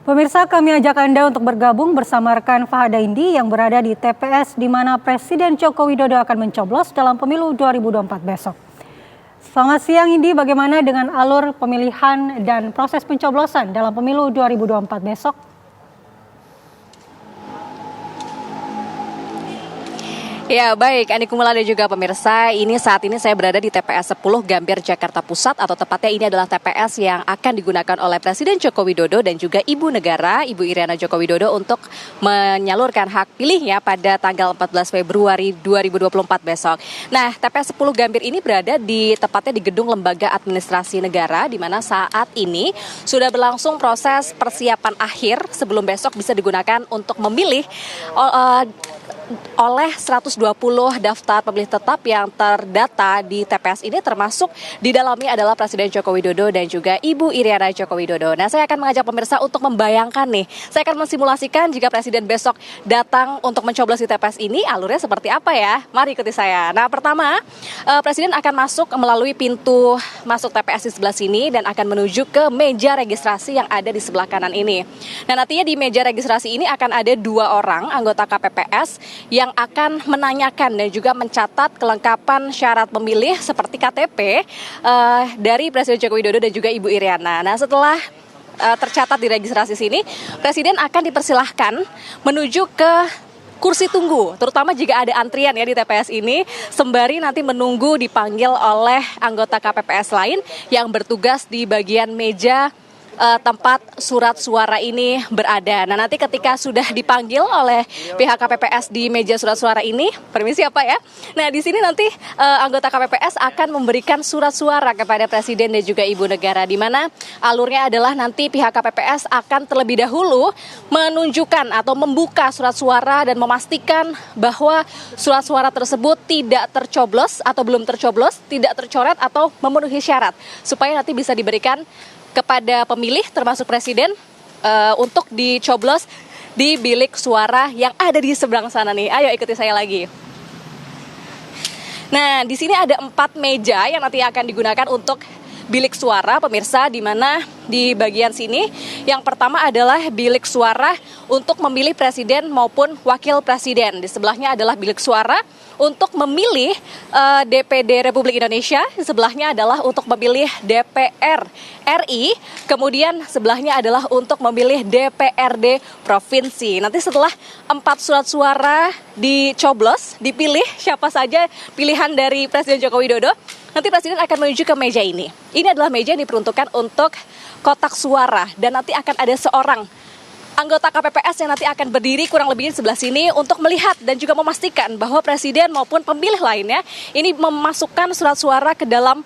Pemirsa, kami ajak Anda untuk bergabung bersama rekan Fahada Indi yang berada di TPS di mana Presiden Joko Widodo akan mencoblos dalam pemilu 2024 besok. Selamat siang Indi, bagaimana dengan alur pemilihan dan proses pencoblosan dalam pemilu 2024 besok? Ya baik, Andi Kumula dan juga pemirsa, saat ini saya berada di TPS 10 Gambir, Jakarta Pusat, atau tepatnya ini adalah TPS yang akan digunakan oleh Presiden Joko Widodo dan juga Ibu Negara, Ibu Iriana Joko Widodo untuk menyalurkan hak pilihnya pada tanggal 14 Februari 2024 besok. Nah, TPS 10 Gambir ini berada tepatnya di Gedung Lembaga Administrasi Negara, di mana saat ini sudah berlangsung proses persiapan akhir sebelum besok bisa digunakan untuk memilih oleh 120 daftar pemilih tetap yang terdata di TPS ini, termasuk di dalamnya adalah Presiden Joko Widodo dan juga Ibu Iriana Joko Widodo. Nah, saya akan mengajak pemirsa untuk membayangkan saya akan mensimulasikan jika Presiden besok datang untuk mencoblos di TPS ini, alurnya seperti apa ya? Mari ikuti saya. Nah, pertama, Presiden akan masuk melalui pintu masuk TPS di sebelah sini dan akan menuju ke meja registrasi yang ada di sebelah kanan ini. Nah, nantinya di meja registrasi ini akan ada 2 orang anggota KPPS yang akan menanyakan dan juga mencatat kelengkapan syarat pemilih seperti KTP dari Presiden Joko Widodo dan juga Ibu Iriana. Nah, setelah tercatat di registrasi sini, Presiden akan dipersilahkan menuju ke kursi tunggu, terutama jika ada antrian ya di TPS ini, sembari nanti menunggu dipanggil oleh anggota KPPS lain yang bertugas di bagian meja tempat surat suara ini berada. Nah, nanti ketika sudah dipanggil oleh pihak KPPS di meja surat suara ini, permisi apa ya? Nah, di sini nanti anggota KPPS akan memberikan surat suara kepada Presiden dan juga Ibu Negara, di mana alurnya adalah nanti pihak KPPS akan terlebih dahulu menunjukkan atau membuka surat suara dan memastikan bahwa surat suara tersebut tidak tercoblos atau belum tercoblos, tidak tercoret atau memenuhi syarat, supaya nanti bisa diberikan kepada pemilih termasuk Presiden untuk dicoblos di bilik suara yang ada di seberang sana nih. Ayo ikuti saya lagi. Nah, di sini ada 4 meja yang nanti akan digunakan untuk bilik suara, pemirsa, di mana di bagian sini yang pertama adalah bilik suara untuk memilih Presiden maupun Wakil Presiden. Di sebelahnya adalah bilik suara untuk memilih DPD Republik Indonesia, di sebelahnya adalah untuk memilih DPR RI, kemudian sebelahnya adalah untuk memilih DPRD Provinsi. Nanti setelah 4 surat suara dicoblos, dipilih siapa saja pilihan dari Presiden Joko Widodo, nanti Presiden akan menuju ke meja ini. Ini adalah meja yang diperuntukkan untuk kotak suara, dan nanti akan ada seorang anggota KPPS yang nanti akan berdiri kurang lebih di sebelah sini untuk melihat dan juga memastikan bahwa Presiden maupun pemilih lainnya ini memasukkan surat suara ke dalam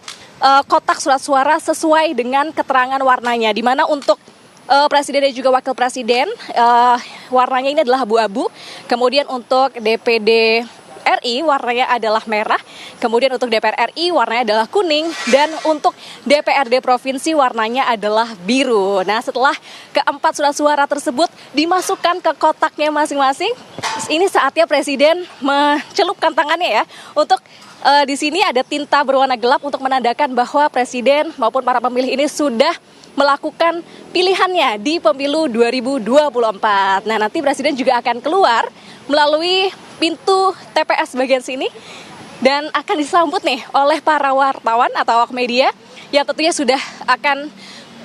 kotak surat suara sesuai dengan keterangan warnanya, di mana untuk Presiden dan juga Wakil Presiden warnanya ini adalah abu-abu, kemudian untuk DPD RI warnanya adalah merah, kemudian untuk DPR RI warnanya adalah kuning, dan untuk DPRD Provinsi warnanya adalah biru. Nah, setelah keempat surat suara tersebut dimasukkan ke kotaknya masing-masing, ini saatnya Presiden mencelupkan tangannya ya, untuk di sini ada tinta berwarna gelap untuk menandakan bahwa Presiden maupun para pemilih ini sudah melakukan pilihannya di pemilu 2024. Nah, nanti Presiden juga akan keluar melalui pintu TPS bagian sini dan akan disambut oleh para wartawan atau awak media yang tentunya sudah akan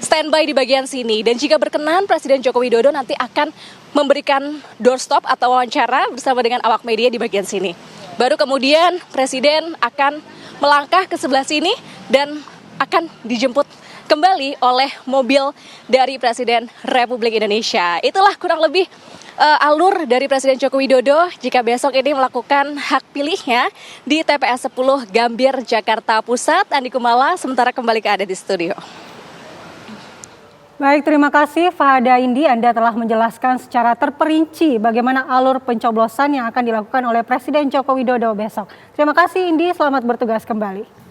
standby di bagian sini. Dan jika berkenan, Presiden Joko Widodo nanti akan memberikan doorstop atau wawancara bersama dengan awak media di bagian sini. Baru kemudian Presiden akan melangkah ke sebelah sini dan akan dijemput kembali oleh mobil dari Presiden Republik Indonesia. Itulah kurang lebih alur dari Presiden Joko Widodo jika besok ini melakukan hak pilihnya di TPS 10 Gambir, Jakarta Pusat. Andi Kumala, sementara kembali ke Anda di studio. Baik, terima kasih Fahada Indi, Anda telah menjelaskan secara terperinci bagaimana alur pencoblosan yang akan dilakukan oleh Presiden Joko Widodo besok. Terima kasih Indi, selamat bertugas kembali.